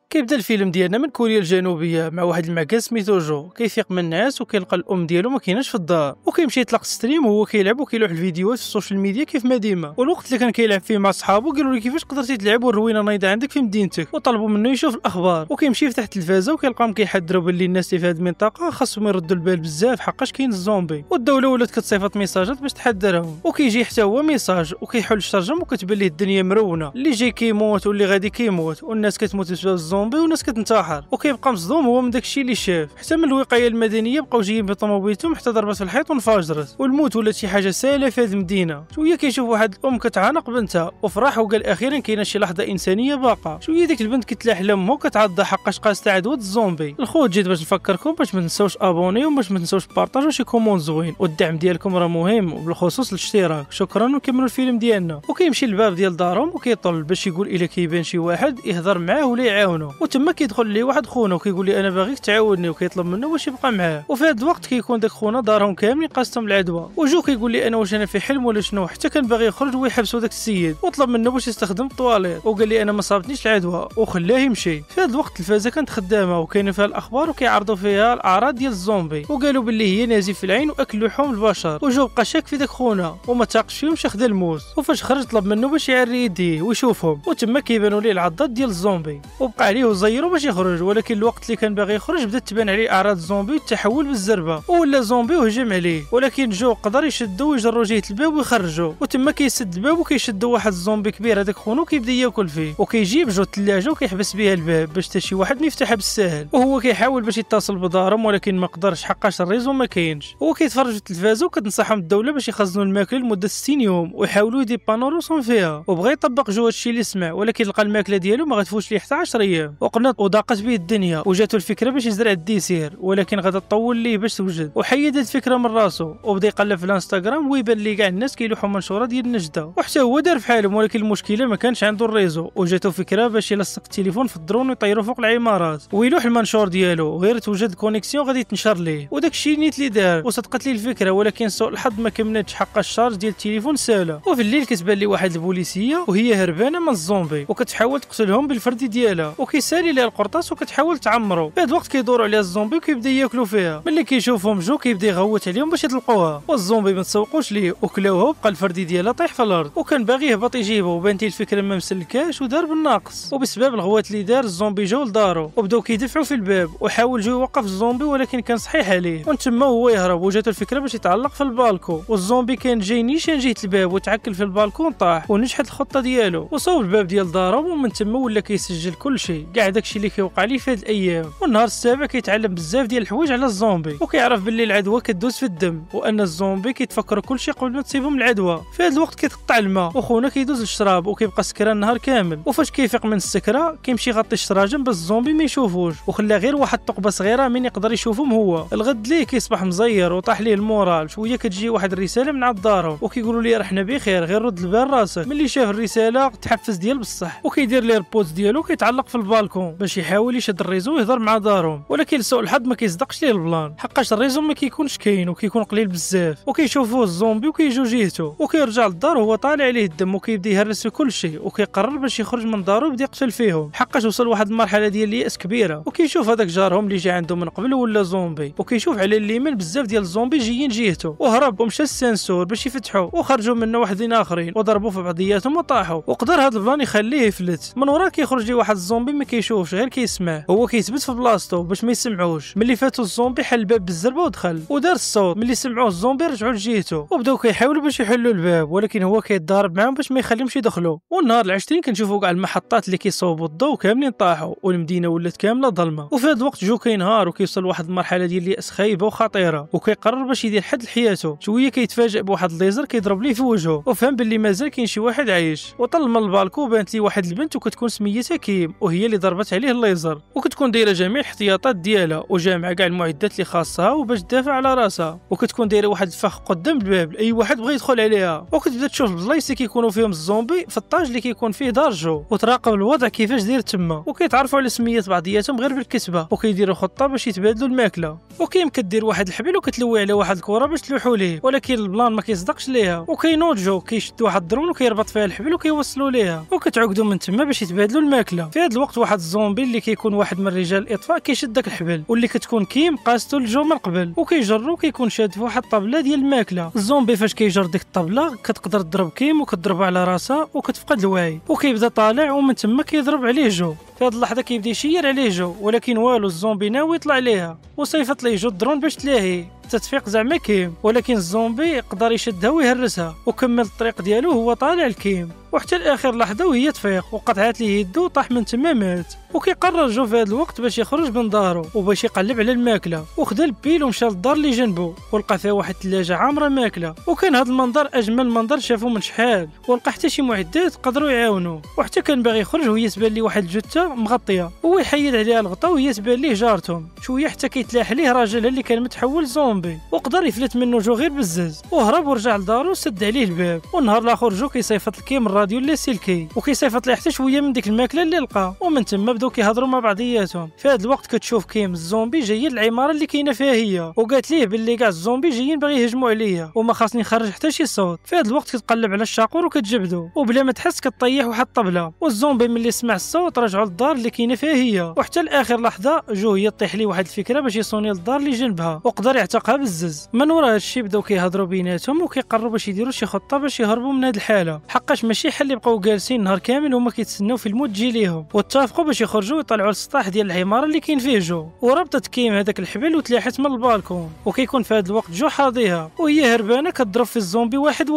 كيبدا الفيلم ديالنا من كوريا الجنوبيه مع واحد المعكاز سميتو جو كيفيق من الناس وكيلقى الام ديالو ما كايناش في الدار وكيمشي يطلق ستريم وهو كيلعب وكيلوح الفيديوهات في السوشيال ميديا كيف ما ديما. والوقت اللي كان كيلعب فيه مع صحابو قالوا لي كيفاش قدرتي تلعب والروينه نايضه عندك في مدينتك وطلبوا منه يشوف الاخبار وكيمشي يفتح التلفازه وكيلقاهم كيحذروا باللي الناس اللي في هذه المنطقه خاصهم يردوا البال بزاف حقاش كاين الزومبي والدوله ولات كتصيفط ميساجات باش تحذرهم وكيجي حتى هو ميساج وكيحل الشرجم وكتبان ليه الدنيا مرونه اللي جاي كيموت واللي غادي كيموت والناس كتموت بسبب الزومبي والناس كتنتحر وكيبقى مصدوم هو من داكشي اللي شاف. حتى من الوقايه المدنيه بقاو جايين بطوموبيلتهم حتى ضربت في الحيط وانفجرت والموت ولات شي حاجه ساهله في هذه المدينه. شويه كيشوف واحد الام كتعانق بنتها وفرح وقال اخيرا كاينه شي لحظه انسانيه باقا. شويه ديك البنت كتلاح لامها وكتعض حقاش قاست عدوى الزومبي. الخوت جيت باش نفكركم باش ما تنساوش ابوني وباش ما تنساوش بارطاجيو شي كومون زوين والدعم ديالكم راه مهم وبالخصوص الاشتراك. شكرا ونكملوا الفيلم ديالنا. وكيمشي للباب ديال دارهم وكيطل باش يقول الا كيبان شي واحد يهضر معاه ولا يعاونو وتما كيدخل ليه واحد خونا وكيقول لي انا باغيك تعاوني وكيطلب منه باش يبقى معاه. وفي هذا الوقت كيكون داك خونا دارهم كاملين قاستهم العدوى وجو كيقول لي انا واش انا في حلم ولا شنو حتى كان باغي يخرج ويحبسوا داك السيد وطلب منه باش يستخدم الطواليت وقال لي انا ما صابتنيش العدوى وخلاه يمشي. في هذا الوقت التلفازه كانت خدامه وكاين فيها الاخبار وكيعرضوا فيها الاعراض ديال الزومبي وقالوا باللي هي نازف في العين واكل لحوم البشر وجو بقى شاك في داك خونا وما تاقش فيهم شاخذ الموس وفاش خرج طلب منه باش يعري يديه ويشوفهم وتما كيبانوا ليه العضات ديال الزومبي وبقى عليه وزيرو باش يخرج. ولكن الوقت اللي كان باغي يخرج بدات تبان عليه اعراض الزومبي والتحول بالزربه ولا زومبي وهجم عليه. ولكن جو قدر يشدو ويجرو جهه الباب ويخرجو وتما كيسد الباب وكيشدو واحد الزومبي كبير هذاك خونو كيبدا ياكل فيه وكيجيب جو الثلاجه وكيحبس بها الباب باش حتى شي واحد ما يفتحها بالساهل وهو كيحاول باش يتصل بدارهم ولكن ما قدرش حقاش الريزو ما كاينش. هو كيتفرج في التلفازه وكتنصحهم الدوله باش يخزنوا الماكله لمده 60 يوم ويحاولوا يديبانو روسهم فيها وبغى يطبق جو هادشي اللي سمع ولكن لقى الماكله ديالو ما غتفوتش ليه حتى 10 ايام وقنط وضاقت به الدنيا وجاتو الفكره باش يزرع الديسير ولكن غادا تطول ليه باش توجد وحيد هاد الفكره من راسو وبدا يقلب في الانستغرام ويبان ليه كاع الناس كيلوحوا منشوره ديال النجده وحتى هو دار بحالهم ولكن المشكله ما كانش عنده الريزو وجاتو فكره باش يلصق التليفون في الدرون ويطيروا فوق العمارات ويلوح المنشور ديالو غير توجد الكونيكسيون غادي تنشر ليه وداك الشيء نيت اللي دار وصدقت ليه الفكره ولكن سوء الحظ ما كملتش حق الشارج ديال التليفون سالا. وفي الليل كتبان لي واحد البوليسيه وهي هربانه من الزومبي وكتحاول تقتلهم بالفردي ديالها وكيسالي ليها القرطاس وكتحاول تعمرو. في هذا الوقت كيدوروا عليها الزومبي وكيبدا ياكلوا فيها ملي كيشوفهم جو كيبدا يغوت عليهم باش يطلقوها والزومبي ما تسوقوش ليه وكلاوها وبقى الفردي ديالها طايح في الارض وكان باغي يهبط يجيبه وبانت الفكره ما مسلكاش ودار بالناقص وبسبب الغوات اللي دار الزومبي جو لدارو وبداو كيدفعوا في الباب وحاول جو يوقف الزومبي ولكن كان صحيح عليه وتما هو يهرب وجاته الفكره باش يتعلق في البالكو والزومبي كان جاي نيشان جهه الباب وتعكل في البالكون طاح ونجحت الخطه ديالو وصوب الباب ديال دارو ومن تما ولا كيسجل كل شيء كاع داكشي اللي كيوقع ليه في هاد الايام. والنهار السابع كيتعلم بزاف ديال الحوايج على الزومبي وكيعرف باللي العدوى كدوز في الدم وان الزومبي كيتفكروا كل شيء قبل ما تصيبهم العدوى. في هذا الوقت كيتقطع الماء وخونا كيدوز للشراب وكيبقى سكران النهار كامل وفاش كيفيق من السكره كيمشي يغطي الشراجم باش الزومبي ما يشوفوش وخلى غير واحد ثقبه صغيره من يقدر يشوفهم هو. الغد ليه كيصبح مزير وطاح ليه المورال. شويه كتجي واحد الرساله من عند دارهم وكيقولوا ليه رحنا بخير غير رد البال راسك. ملي شاف الرساله تحفز ديال بصح وكيدير ليه البوز ديالو كيتعلق في البالكون باش يحاول يشد الريزو ويهضر مع دارهم ولكن لسوء الحظ ما كيصدقش ليه البلان حقاش الريزو ما كيكونش كاين وكيكون قليل بزاف وكيشوفوه الزومبي وكيجو جهته وكيرجع للدار وهو طالع عليه الدم وكيبدا يهرس في كل شيء وكيقرر باش يخرج من دارو ويبدا يقتل فيهم حقاش وصل واحد المرحله ديال الياس كبيره وكيشوف هذاك جارهم اللي جا عنده من قبل ولا زومبي وكيشوف على اليمين بزاف ديال الزومبي جايين جهته وهرب ومشى للسنسور باش يفتحوا وخرجوا منه واحدين اخرين وضربوا في بعضياتهم وطاحوا وقدر هذا البلان يخليه يفلت. من وراه كيخرج ليه واحد الزومبي ما كيشوفش غير كيسمع هو كيثبت في بلاصتو باش ما يسمعوش. ملي فاتو الزومبي حل الباب بالزربه ودخل ودار الصوت. ملي سمعوه الزومبي رجعوا لجهته وبداو كيحاولوا باش يحلوا الباب ولكن هو كيتضارب معاهم باش ما يخليهمش يدخلوا. والنهار العشرين كنشوفوا كاع المحطات اللي كيصوبوا الضوء كاملين طاحوا والمدينه ولات كامله ظلمه. وفي هذا الوقت جو كينهار وكيوصل لواحد المرحله ديال الياس خايبه وخطيره وكيقرر باش يدير حد لحياته. شويه كيتفاجئ بواحد الليزر كيضرب ليه في وجهه وفهم باللي مازال كاين شي واحد عايش وطل من البالكو بانت ليه واحد البنت وكتكون سميتها كيم وهي اللي ضربت عليه الليزر وكتكون دايره جميع الاحتياطات ديالها وجامعه كاع المعدات اللي خاصها وباش تدافع على راسها وكتكون دايره واحد الفخ قدام الباب لاي واحد بغى يدخل عليها وكتبدا تشوف البلايص اللي كيكونوا فيهم الزومبي في الطاج اللي كيكون فيه دار جو وتراقب الوضع كيفاش داير تما وكيتعرفوا على سميات بعضياتهم غير بالكتبه وكيديروا خطه باش يتبادلوا الماكله. وكيم كدير واحد الحبل وكتلوي على واحد الكره باش تلوحوا ليه ولكن البلان ما كيصدقش ليها وكينوض جو كيشد واحد الدرون وكيربط فيها الحبل وكيوصلوا ليها وكتعقدوا من تما باش يتبادلوا الماكله. في هذا الوقت الوقت واحد الزومبي اللي كيكون واحد من رجال الاطفاء كيشد داك الحبل واللي كتكون كيم قاستو الجو من قبل وكيجرو كيكون شاد في واحد الطابله ديال الماكله. الزومبي فاش كيجر ديك الطابله كتقدر تضرب كيم وكتضرب على راسها وكتفقد الوعي وكيبدا طالع ومن تما كيضرب عليه جو. في هاد اللحظه كيبدا يشير عليه جو ولكن والو الزومبي ناوي يطلع عليها وصيفط ليه جو الدرون باش تلاهي تتفيق زعما كيم، ولكن الزومبي قدر يشدها ويهرسها وكمل الطريق ديالو هو طالع الكيم وحتى لاخر لحظه وهي تفيق وقطعت ليه يدو وطاح من تما مات. وكيقرر جو في هذا الوقت باش يخرج من دارو وباش يقلب على الماكله وخدا البيل ومشى للدار اللي جنبو ولقى فيها واحد الثلاجه عامره ماكله وكان هذا المنظر اجمل منظر شافو من شحال ولقى حتى شي معدات قدروا يعاونوه وحتى كان باغي يخرج وهي تبان ليه واحد الجثه مغطيه هو يحيد عليها الغطا وهي تبان ليه جارتهم شويه حتى كيتلاح ليه راجلها اللي كان متحول زومبي وقدر يفلت منه جو غير بزاز وهرب ورجع لدارو سد عليه الباب. والنهار الاخر جو كيصيفط الكيم الراديو اللاسلكي وكيصيفط ليه حتى شويه من ديك الماكله اللي لقى ومن تما بداو كيهضروا مع بعضياتهم. في هذا الوقت كتشوف كيم الزومبي جايين العماره اللي كاينه فيها هي وقالت ليه باللي كاع الزومبي جايين باغي يهجموا عليا وما خاصني نخرج حتى شي صوت. في هذا الوقت كتقلب على الشاقور وكتجبدو وبلا ما تحس كطيح واحد الطبله والزومبي ملي سمع الصوت رجعوا للدار اللي كاينه فيها هي وحتى لاخر لحظه جو هي طيح ليه واحد الفكره باش يصوني للدار اللي جنبها وقدر يعتقها بالزز. من ورا هادشي بداو كيهضروا بيناتهم وكيقرروا باش يديروا شي خطه باش يهربوا من هاد الحاله حقاش ماشي حل يبقاو جالسين نهار كامل وما كيتسناو في الموت تجي ليهم واتفقوا باش يخرجوا ويطلعوا للسطح ديال العماره اللي كاين فيه جو وربطت كيم هذاك الحبل وتلاحت من البالكون وكيكون في هذا الوقت جو حاضيها وهي هربانه كتضرب في الزومبي واحد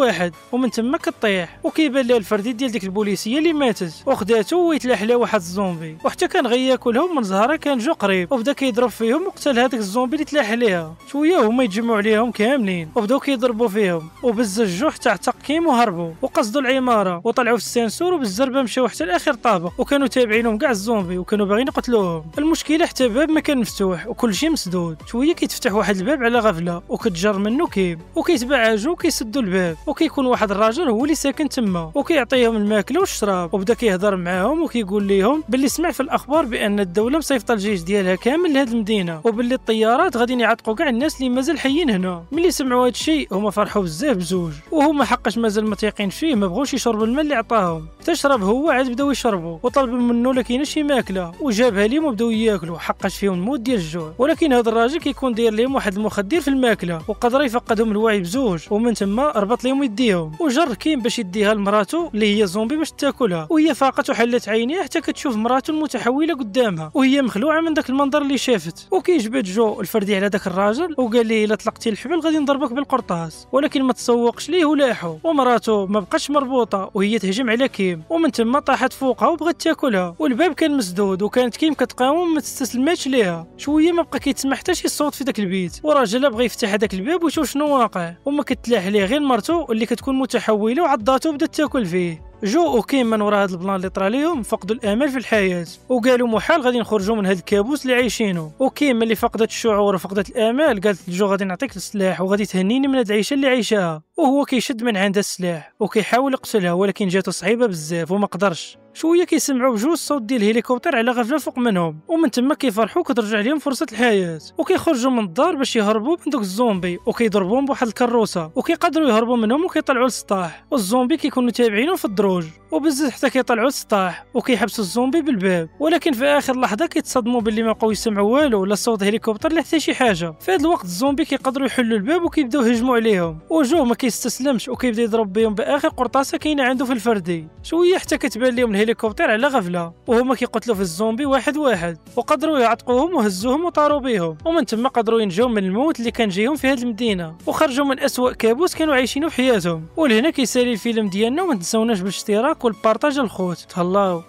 ومن تما كطيح وكيبان لها الفردي ديال ديك البوليسيه اللي ماتت وخداتو ويتلاح لها واحد الزومبي وحتى كان غياكلهم من زهره كان جو قريب وبدا كيضرب فيهم وقتل هذاك الزومبي اللي تلاح ليها شويه هما يتجمعوا عليهم كاملين وبداو كيضربوا فيهم وبزز جو حتى اعتق كيم وهربوا وقصدوا العماره وطلعوا في السنسور وبالزربه مشاو حتى لاخر طابق وكانوا تابعينهم كاع الزومبي وكانوا باغيين يقتلوهم. المشكله حتى باب ما كان مفتوح وكل شيء مسدود شويه كيتفتح واحد الباب على غفله وكتجر منه كيم وكيتباع جو كيسدوا الباب وكيكون واحد الراجل هو اللي ساكن تما وكيعطيهم الماكله والشراب وبدا كيهضر معاهم وكيقول لهم باللي سمع في الاخبار بان الدوله مصيفطه الجيش ديالها كامل لهاد المدينه وباللي الطيارات غادي يعتقوا كاع الناس اللي مازال حيين هنا. ملي سمعوا هاد الشيء هما فرحوا بزاف بزوج وهما حقاش مازال متيقين فيه ما بغوش يشربوا الماء اللي عطاهم تشرب هو عاد بداو يشربوا وطلبوا منه لا كاينه شي ماكله وجابها لهم وبداو ياكلوا حقاش فيهم الموت ديال الجوع ولكن هذا الراجل كيكون داير لهم واحد المخدر في الماكله وقدر يفقدهم الوعي بزوج ومن تما ربط لهم يديهم وجر كيم باش يديها لمراتو اللي هي زومبي باش تاكلها وهي فاقت وحلت عينيها حتى كتشوف مراتو المتحوله قدامها وهي مخلوعه من داك المنظر اللي شافت وكيجبد جو الفردي على داك الراجل وقال ليه الا طلقتي الحبل غادي نضربك بالقرطاس ولكن ما تسوقش ليه ولاحو ومراتو ما بقاش مربوطه وهي تهجم على كيم ومن تما طاحت فوقها وبغات تاكلها والباب كان مسدود وكانت كيم كتقاوم ما تستسلماتش ليها شويه ما بقى كيتسمع حتى شي صوت في داك البيت وراجلها بغى يفتح هذاك الباب ويشوف شنو واقع وما كتلاح ليه غير مرتو اللي كتكون متحوله وعضاتو بدات تاكل فيه. جو وكيم من ورا هذا البلان اللي طرا ليهم فقدوا الامل في الحياه وقالوا محال غادي نخرجوا من هذا الكابوس اللي عايشينه وكيم اللي فقدت الشعور وفقدت الامال قالت لجو غادي نعطيك السلاح وغادي تهنيني من هذه العيشه اللي عايشاها وهو كيشد من عندها السلاح وكيحاول يقتلها ولكن جاتو صعيبه بزاف وما قدرش. شويه كيسمعوا بجوج الصوت ديال الهليكوبتر على غفله فوق منهم ومن تما كيفرحوا كترجع لهم فرصه الحياه وكيخرجوا من الدار باش يهربوا من دوك الزومبي وكيضربوهم بواحد الكروسه وكيقدروا يهربوا منهم وكيطلعوا للسطاح والزومبي كيكونوا تابعينهم في الدروج وبزز حتى كيطلعوا للسطاح وكيحبسوا الزومبي بالباب ولكن في اخر لحظه كيتصدموا باللي ما بقاو يسمعوا والو لا صوت هليكوبتر لا حتى شي حاجه. في هذا الوقت الزومبي كيقدروا يحلوا الباب وكيبداو يهجموا عليهم وجوه ما كيستسلمش وكيبدا يضرب بهم باخر قرطاسه كاينه عنده في الفردي شويه حتى كتبان لهم الهليكوبتر على غفله وهما كيقتلوا في الزومبي واحد وقدروا يعتقوهم وهزوهم وطاروا بهم ومن تما قدروا ينجوا من الموت اللي كان جايهم في هذه المدينه وخرجوا من اسوأ كابوس كانوا عايشينه في حياتهم. ولهنا كيسالي الفيلم ديالنا وما تنساوناش بالاشتراك والبارطاج الخوت. تهلاو.